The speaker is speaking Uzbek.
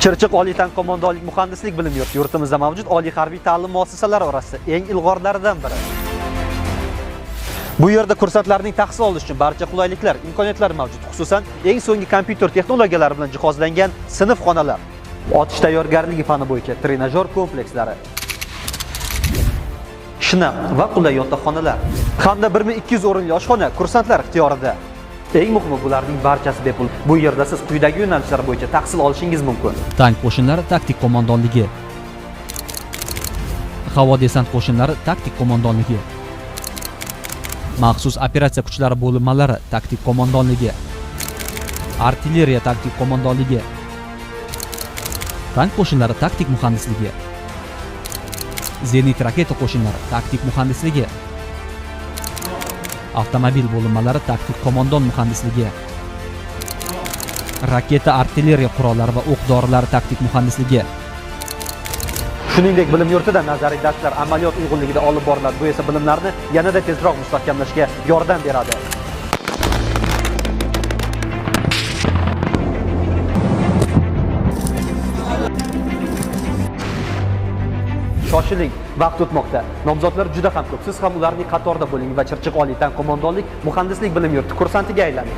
Chirchiq oliy tan qo'mondonlik muhandislik bilim yurti yurtimizda mavjud oliy harbiy ta'lim muassasalari orasida eng ilg'orlaridan biri. Bu yerda kursantlarning tahsil olishi uchun barcha qulayliklar, imkoniyatlar mavjud. Xususan, eng so'nggi kompyuter texnologiyalari bilan jihozlangan sinf xonalar, otish tayyorgarligi fani bo'yicha trenajyor komplekslari, shinam va qulay yotoqxonalar hamda 1200 o'rinli oshxona kursantlar ixtiyorida. Eng muhimi, bularning barchasi bepul. Bu yerda siz quyidagi yo'nalishlar bo'yicha tahsil olishingiz mumkin. Tank qo'shinlari taktik qo'mondonligi, havo desant qo'shinlari taktik qo'mondonligi, maxsus operatsiya kuchlari bo'linmalari taktik qo'mondonligi, artilleriya taktik qo'mondonligi, tank qo'shinlari taktik muhandisligi, zenit raketa qo'shinlari taktik muhandisligi, avtomobil bo'linmalari taktik qo'mondon muhandisligi, raketa artilleriya qurollari va o'q-dorilar taktik muhandisligi. Shuningdek, bilim yurtida nazariy darslar amaliyot uyg'unligida olib boriladi. Bu esa bilimlarni yanada tezroq mustahkamlashga yordam beradi. Shoshiling, vaqt o'tmoqda. Nomzodlar juda ham ko'p. Siz ham ularning qatorida bo'ling va Chirchiq oliy tan qo'mondonlik muhandislik bilim yurti kursantiga aylaning.